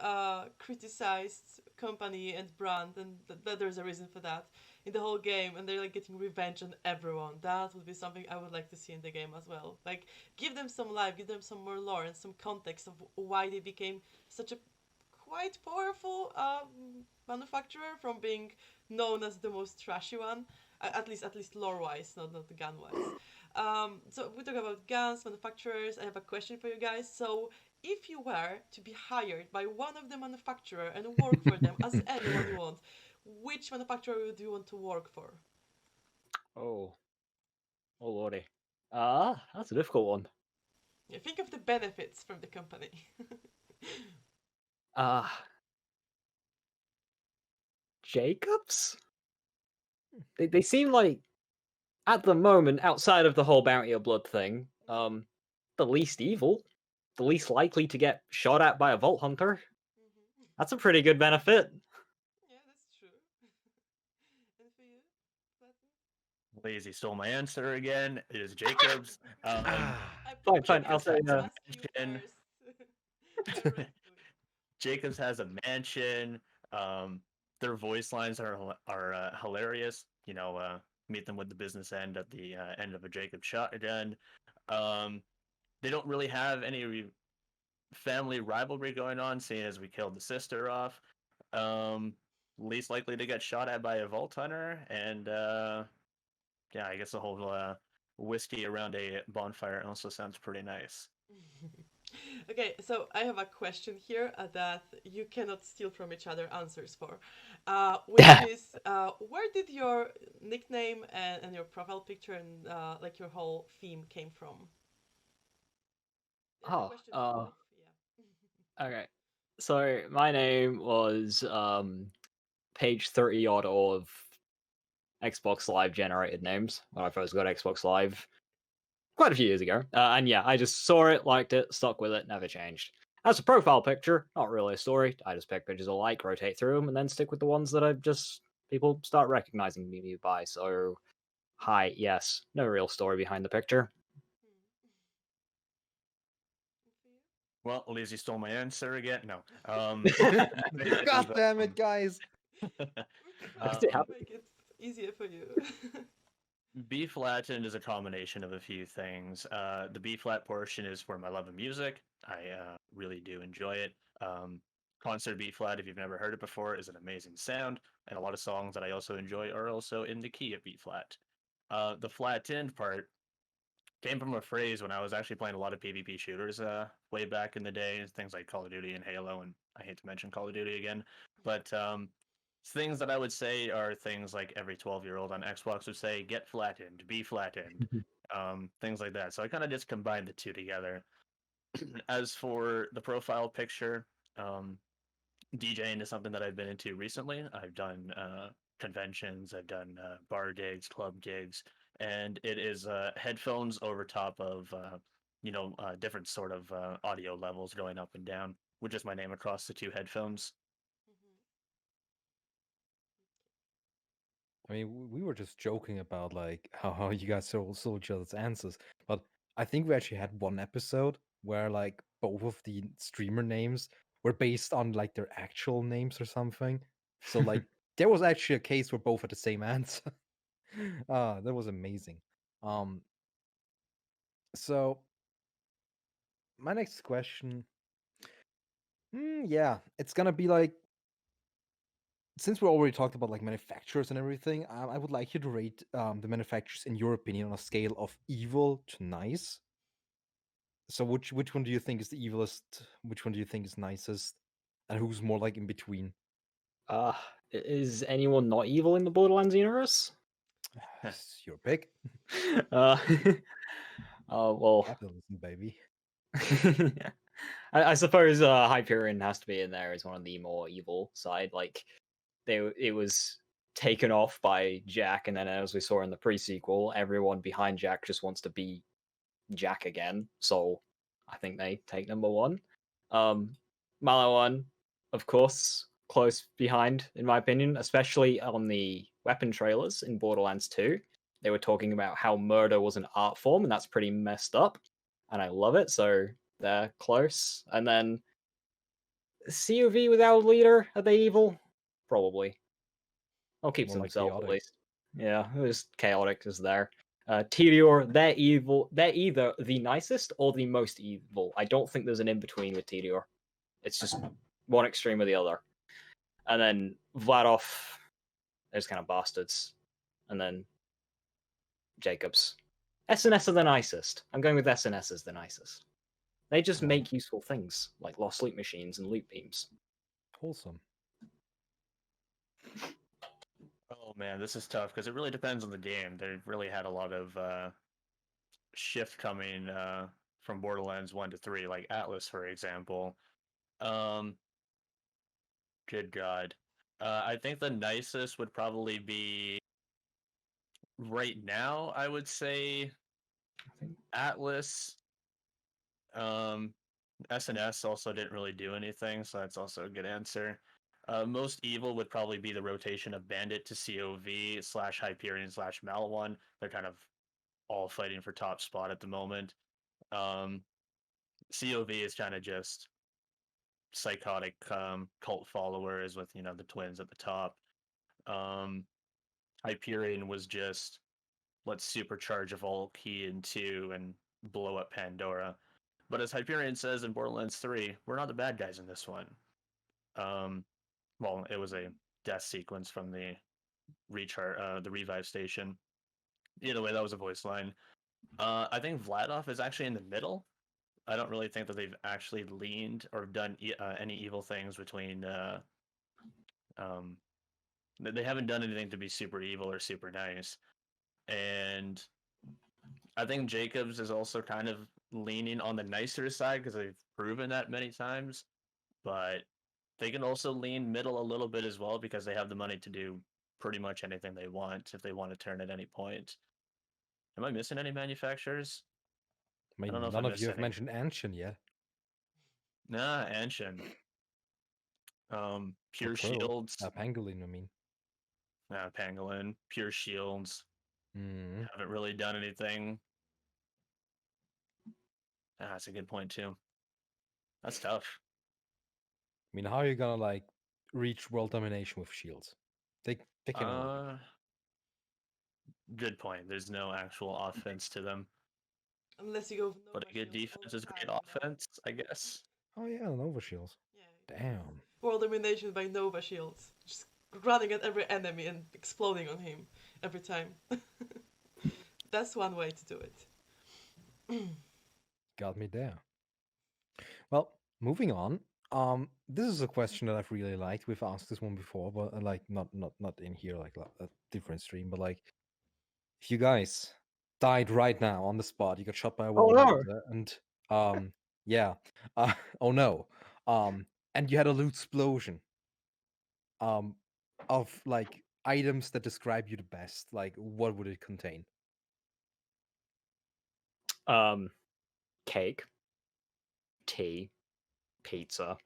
criticized company and brand, and there's a reason for that in the whole game, and they're like getting revenge on everyone. That would be something I would like to see in the game as well. Like, give them some life, give them some more lore and some context of why they became such a quite powerful manufacturer from being known as the most trashy one, at least lore wise, not gun wise. So we talk about guns, manufacturers. I have a question for you guys. So if you were to be hired by one of the manufacturer and work for them as anyone you want, which manufacturer would you want to work for? Oh lordy. That's a difficult one. Yeah, think of the benefits from the company. Jacobs? They seem like, at the moment, outside of the whole bounty of blood thing, the least evil, the least likely to get shot at by a Vault Hunter. That's a pretty good benefit. Yeah, that's true. And for you, Platten? Lazy stole my answer again. It is Jacobs. I Fine, I'll Jacobs say had to no. ask you first. Alright, Jacobs has a mansion. Their voice lines are hilarious. You know, meet them with the business end at the end of a Jacob shotgun. They don't really have any family rivalry going on, seeing as we killed the sister off. Least likely to get shot at by a Vault Hunter, and yeah, I guess the whole whiskey around a bonfire also sounds pretty nice. Okay, so I have a question here that you cannot steal from each other answers for, which is where did your nickname and your profile picture and like your whole theme came from? It's a Oh, question for both. Yeah. okay. So my name was page 30 odd of Xbox Live generated names when I first got Xbox Live quite a few years ago. And yeah, I just saw it, liked it, stuck with it, never changed. As a profile picture, not really a story. I just pick pictures I like, rotate through them, and then stick with the ones that I just people start recognizing me by. So, hi, yes, no real story behind the picture. Well, Lazy stole my answer again. No. God damn it, guys! We're trying It to happened. make it easier for you. B-flattened is a combination of a few things. The B-flat portion is for my love of music. I really do enjoy it. Concert B-flat, if you've never heard it before, is an amazing sound, and a lot of songs that I also enjoy are also in the key of B-flat. The flattened part came from a phrase when I was actually playing a lot of PvP shooters way back in the day, things like Call of Duty and Halo, and I hate to mention Call of Duty again, but things that I would say are things like every 12-year-old on Xbox would say, get flattened, be flattened, things like that. So I kind of just combined the two together. As for the profile picture, DJing is something that I've been into recently. I've done conventions, I've done bar gigs, club gigs, and it is headphones over top of different sort of audio levels going up and down, with just my name across the two headphones. I mean, we were just joking about like how you guys stole each other's answers, but I think we actually had one episode where like both of the streamer names were based on like their actual names or something. So like there was actually a case where both had the same answer. That was amazing. So my next question, yeah, it's gonna be like, since we already talked about like manufacturers and everything, I would like you to rate the manufacturers in your opinion on a scale of evil to nice. So which one do you think is the evilest? Which one do you think is nicest? And who's more like in between? Is anyone not evil in the Borderlands universe? It's your pick. uh, well, Capitalism, baby. I suppose Hyperion has to be in there as one of the more evil side. Like it was taken off by Jack, and then as we saw in the pre-sequel, everyone behind Jack just wants to be Jack again. So I think they take number one. Malawan, of course, close behind in my opinion, especially on the weapon trailers in Borderlands 2. They were talking about how murder was an art form, and that's pretty messed up. And I love it, so they're close. And then COV without a leader, are they evil? Probably. I'll keep More to like themselves at chaotic. least. Yeah, it was chaotic is there. Tedior, they're evil. They're either the nicest or the most evil. I don't think there's an in between with Tedior. It's just one extreme or the other. And then Vladov, there's kind of bastards. And then Jacobs. SNS are the nicest. I'm going with SNS as the nicest. They just make useful things like lost loot machines and loot beams. Wholesome. Oh man, this is tough because it really depends on the game. They really had a lot of shift coming from Borderlands 1 to 3, like Atlas, for example. Um, Good God. I think the nicest would probably be right now, I would say Atlas. SNS also didn't really do anything, so that's also a good answer. Most evil would probably be the rotation of Bandit to COV / Hyperion / Malawan. They're kind of all fighting for top spot at the moment. COV is kind of just psychotic cult followers with the twins at the top. Hyperion was just let's supercharge a Volk key in 2 and blow up Pandora. But as Hyperion says in Borderlands 3, we're not the bad guys in this one. Well, it was a death sequence from the the revive station. Either way, that was a voice line. I think Vladov is actually in the middle. I don't really think that they've actually leaned or done any evil things between. They haven't done anything to be super evil or super nice, and I think Jacobs is also kind of leaning on the nicer side because they've proven that many times. But they can also lean middle a little bit as well because they have the money to do pretty much anything they want if they want to turn at any point. Am I missing any manufacturers? I I don't mean, know if none I of you missed have any. mentioned Anshin yet. Nah, Anshin. Pure Pearl. Shields. Pangolin, I mean. Nah, Pangolin. Pure Shields. Mm. Haven't really done anything. Ah, that's a good point too. That's tough. I mean, how are you gonna like reach world domination with shields? They can only. Good point. There's no actual offense to them. Unless you go with But Nova a good Shields all defense the is great time, you know? offense, I guess. Oh yeah, Nova shields. Yeah. Damn. World domination by Nova Shields. Just running at every enemy and exploding on him every time. That's one way to do it. Got me there. Well, moving on. This is a question that I've really liked. We've asked this one before, but like not in here, like a different stream. But like, if you guys died right now on the spot, you got shot by a Oh wall no! and yeah, oh no, and you had a loot explosion, of like items that describe you the best. Like, what would it contain? Cake, tea, pizza,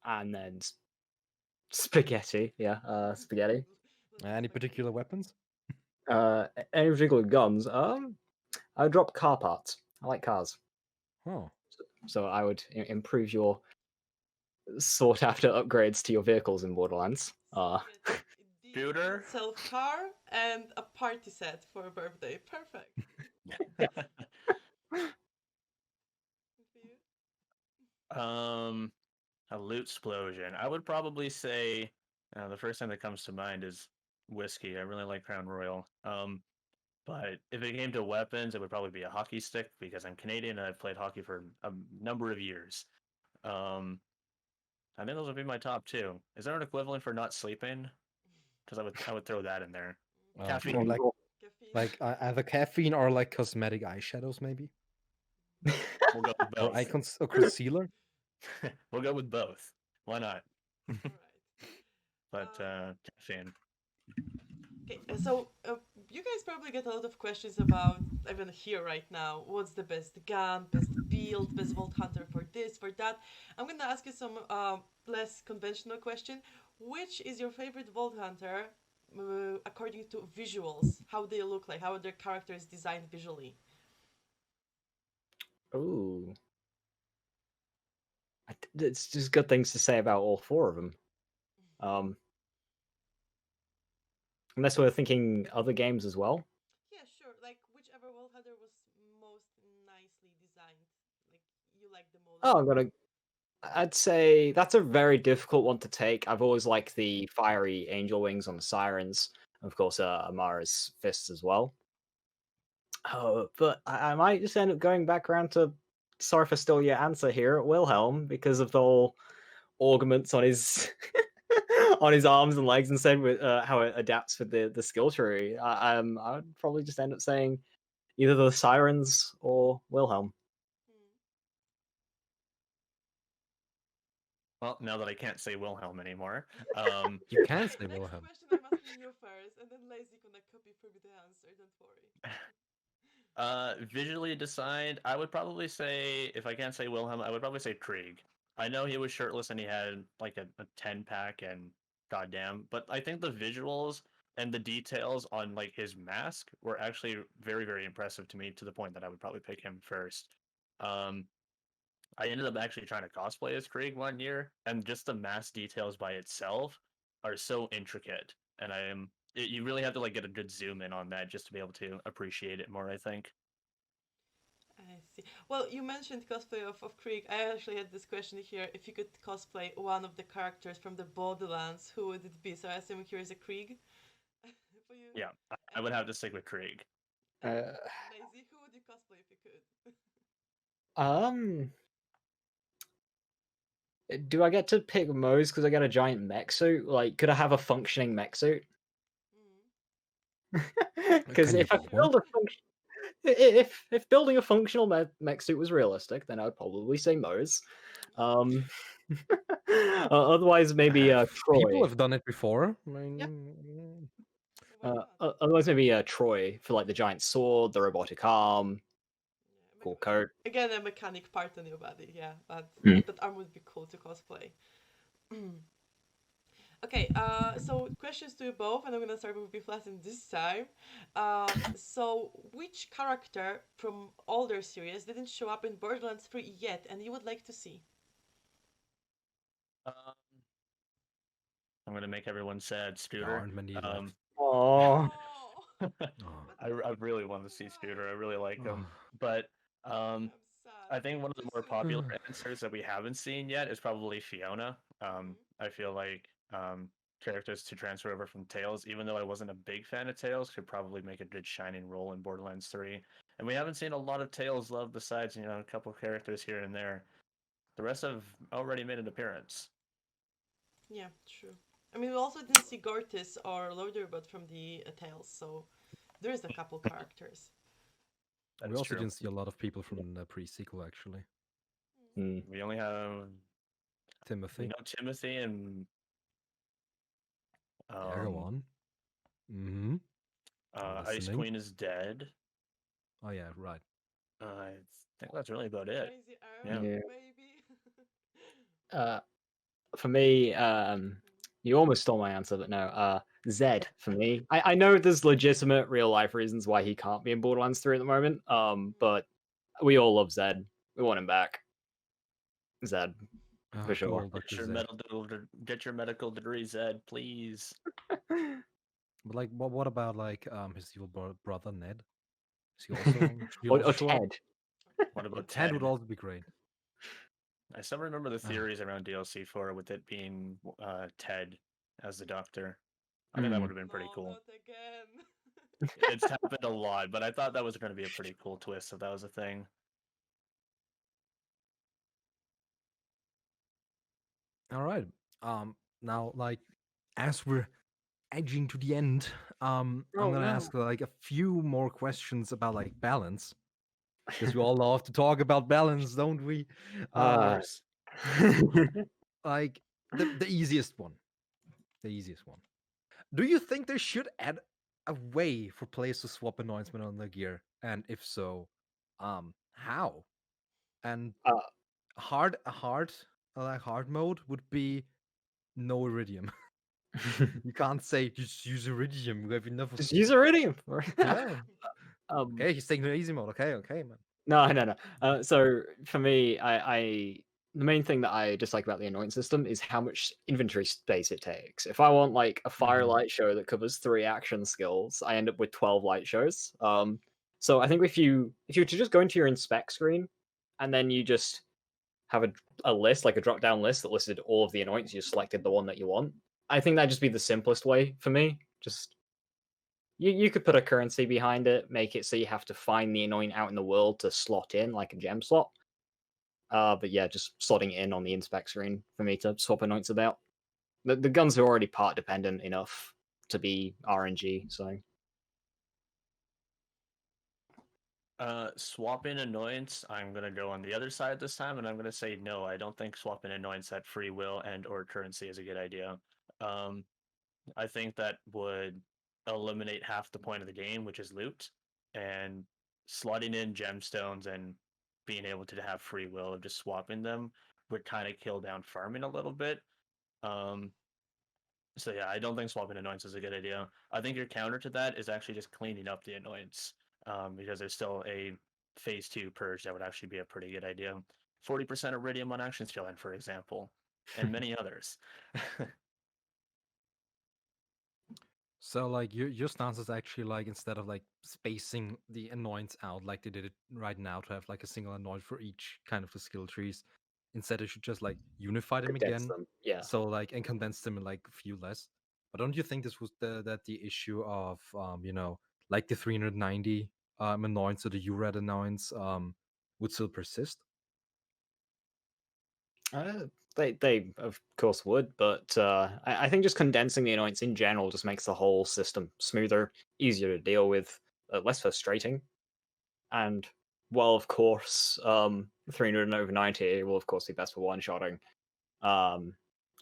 and then spaghetti. Yeah, spaghetti. Any particular weapons? Any particular guns? I would drop car parts. I like cars, Oh, so I would improve your sought after upgrades to your vehicles in Borderlands. Shooter? Self car and a party set for a birthday. Perfect. A loot explosion. I would probably say the first thing that comes to mind is whiskey. I really like Crown Royal. But if it came to weapons, it would probably be a hockey stick because I'm Canadian and I've played hockey for a number of years. I think those would be my top two. Is there an equivalent for not sleeping? Because I would throw that in there. Caffeine. like either caffeine or like cosmetic eyeshadows, maybe. We'll go with Or both. icons or concealer. We'll go with both. Why not? All right. But caffeine. Okay, so you guys probably get a lot of questions about, even here right now, what's the best gun, best build, best Vault Hunter for this, for that. I'm gonna ask you some less conventional question. Which is your favorite Vault Hunter according to visuals? How they look like? How are their characters designed visually? Ooh. It's just good things to say about all four of them. Unless we're thinking other games as well. Yeah, sure. Like whichever Vault Hunter was most nicely designed. Like you like the most. Oh, I'd say that's a very difficult one to take. I've always liked the fiery angel wings on the sirens. Of course, Amara's fists as well. But I might just end up going back around to, sorry for still your answer here, Wilhelm, because of the whole augments on his on his arms and legs, instead with how it adapts with the skill tree. I would probably just end up saying either the sirens or Wilhelm. Well, now that I can't say Wilhelm anymore, you can say Next Wilhelm. question I'm asking you first, and then Lazy gonna copy for me the answer. Don't worry. Visually designed, I would probably say, if I can't say Wilhelm, I would probably say Krieg. I know he was shirtless and he had like a 10 pack and goddamn, but I think the visuals and the details on like his mask were actually very, very impressive to me, to the point that I would probably pick him first. I ended up actually trying to cosplay as Krieg one year, and just the mask details by itself are so intricate. and you really have to like get a good zoom in on that just to be able to appreciate it more, I think. I see. Well, you mentioned cosplay of Krieg. I actually had this question here. If you could cosplay one of the characters from the Borderlands, who would it be? So I assume here is a Krieg for you. Yeah, I would have to stick with Krieg. Lazy, who would you cosplay if you could? Do I get to pick Moe's because I got a giant mech suit? Like, could I have a functioning mech suit? Because Can you if I build could build a function, if building a functional mech suit was realistic, then I would probably say Moe's. Otherwise, maybe People Troy. have done it before. I mean, Yeah. Why not? Otherwise, maybe Troy for like the giant sword, the robotic arm, Yeah, cool coat. Again, a mechanic part on your body, yeah, but that arm would be cool to cosplay. Okay, so questions to you both, and I'm gonna start with BFlattened this time. So which character from older series didn't show up in Borderlands 3 yet, and you would like to see? I'm gonna make everyone sad. there Scooter. aren't many left. Oh, I really want to see Scooter. I really like him, but I'm sad. I think one of the Too more soon. popular answers that we haven't seen yet is probably Fiona. I feel like characters to transfer over from Tails, even though I wasn't a big fan of Tails, could probably make a good shining role in Borderlands 3. And we haven't seen a lot of Tails love besides, a couple characters here and there. The rest have already made an appearance. Yeah, true. I mean, we also didn't see Gortys or Loaderbot from the Tales, so there is a couple characters. We also didn't see a lot of people from the pre-sequel, actually. We only have Timothy. Timothy and Yeah, go on. Ice Listening. Queen is dead. Oh yeah, right. I think that's really about it. Crazy Arrow, Yeah. maybe. For me, you almost stole my answer, but no. Zed for me. I know there's legitimate real life reasons why he can't be in Borderlands 3 at the moment. But we all love Zed. We want him back. Zed, for sure. Get your medical degree, Zed, please. But like, what about like his evil brother Ned? Is he also? or Ted. What about Ted would also be great. I still remember the theories around DLC 4 with it being Ted as the Doctor. I think that would have been pretty cool. Not again. It's happened a lot, but I thought that was going to be a pretty cool twist if that was a thing. All right. Now, like, as we're edging to the end, I'm gonna ask like a few more questions about like balance, because we all love to talk about balance, don't we? Like the easiest one. The easiest one. Do you think they should add a way for players to swap anointment on their gear? And if so, how? And hard mode would be no iridium. You can't say just use iridium. We have enough. Just use iridium. Yeah. Okay, he's taking easy mode. Okay, man. No. So for me, the main thing that I dislike about the anoint system is how much inventory space it takes. If I want like a firelight show that covers 3 action skills, I end up with 12 light shows. So I think if you were to just go into your inspect screen and then you just have a list, like a drop down list that listed all of the anoints, you selected the one that you want. I think that'd just be the simplest way for me. Just you could put a currency behind it, make it so you have to find the anoint out in the world to slot in like a gem slot. But yeah, just slotting it in on the inspect screen for me to swap anoints about. The guns are already part dependent enough to be RNG, so. Swapping annoyance, I'm gonna go on the other side this time, and I'm gonna say no. I don't think swapping annoyance at free will and or currency is a good idea. I think that would eliminate half the point of the game, which is loot, and slotting in gemstones and being able to have free will of just swapping them would kind of kill down farming a little bit. So yeah, I don't think swapping annoyance is a good idea. I think your counter to that is actually just cleaning up the annoyance. Because there's still a phase 2 purge that would actually be a pretty good idea. 40% iridium on action skill end, for example, and many others. So like your stance is actually like instead of like spacing the annoyance out like they did it right now to have like a single annoyance for each kind of the skill trees, instead it should just like unify them Condense again. them. Yeah. So like and condense them in like a few less. But don't you think this was the issue of like the 390 annoyance or the URED annoyance would still persist? They of course would, but I think just condensing the annoyance in general just makes the whole system smoother, easier to deal with, less frustrating. And while of course 300 over 90 will of course be best for one-shotting,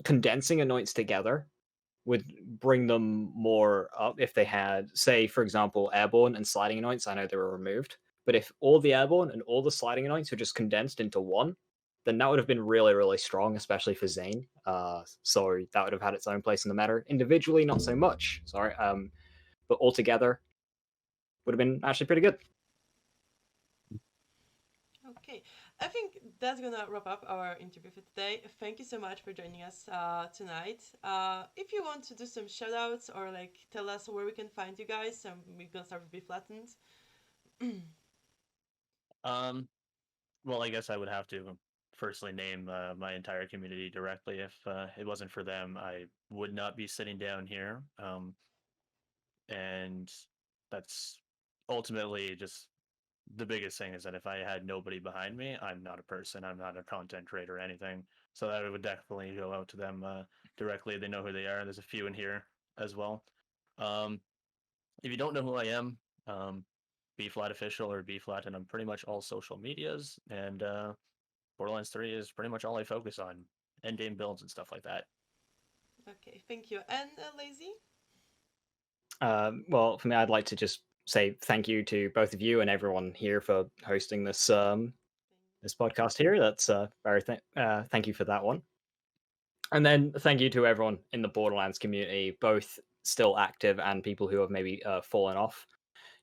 condensing annoyance together would bring them more up if they had, say, for example, airborne and sliding annoyance. I know they were removed, but if all the airborne and all the sliding annoyance were just condensed into one, then that would have been really, really strong, especially for Zane. So that would have had its own place in the meta. Individually, not so much. Sorry, but altogether, would have been actually pretty good. Okay, I think that's gonna wrap up our interview for today. Thank you so much for joining us tonight. If you want to do some shout outs or like tell us where we can find you guys, we're gonna start with BFlattened. Well, I guess I would have to firstly name my entire community directly. If it wasn't for them, I would not be sitting down here. And that's ultimately just the biggest thing is that if I had nobody behind me, I'm not a person. I'm not a content creator or anything. So that would definitely go out to them directly. They know who they are. There's a few in here as well. If you don't know who I am, BFlat official or BFlat, and I'm pretty much all social medias. And Borderlands 3 is pretty much all I focus on, end game builds and stuff like that. Okay, thank you. And Lazy? Well, for me, I'd like to just say thank you to both of you and everyone here for hosting this this podcast here. That's thank you for that one. And then thank you to everyone in the Borderlands community, both still active and people who have maybe fallen off.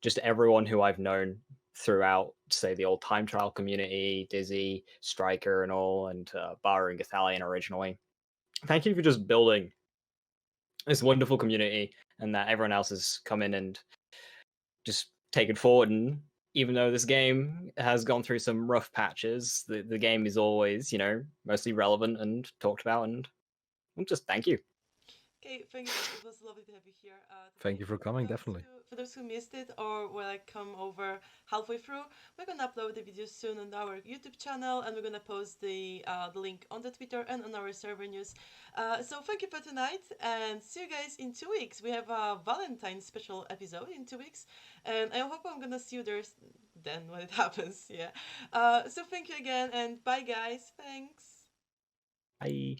Just everyone who I've known throughout, say, the old time trial community, Dizzy, Striker, and all, and Bar and Gathalion originally. Thank you for just building this wonderful community, and that everyone else has come in and just taken forward. And even though this game has gone through some rough patches, the game is always, mostly relevant and talked about. And just thank you. Okay, thank you guys. It was lovely to have you here. Thank you for coming, those definitely. for those who missed it or were like come over halfway through, we're gonna upload the video soon on our YouTube channel, and we're gonna post the link on the Twitter and on our server news. So thank you for tonight, and see you guys in 2 weeks. We have a Valentine's special episode in 2 weeks, and I hope I'm gonna see you there then when it happens. Yeah. So thank you again, and bye guys. Thanks. Bye.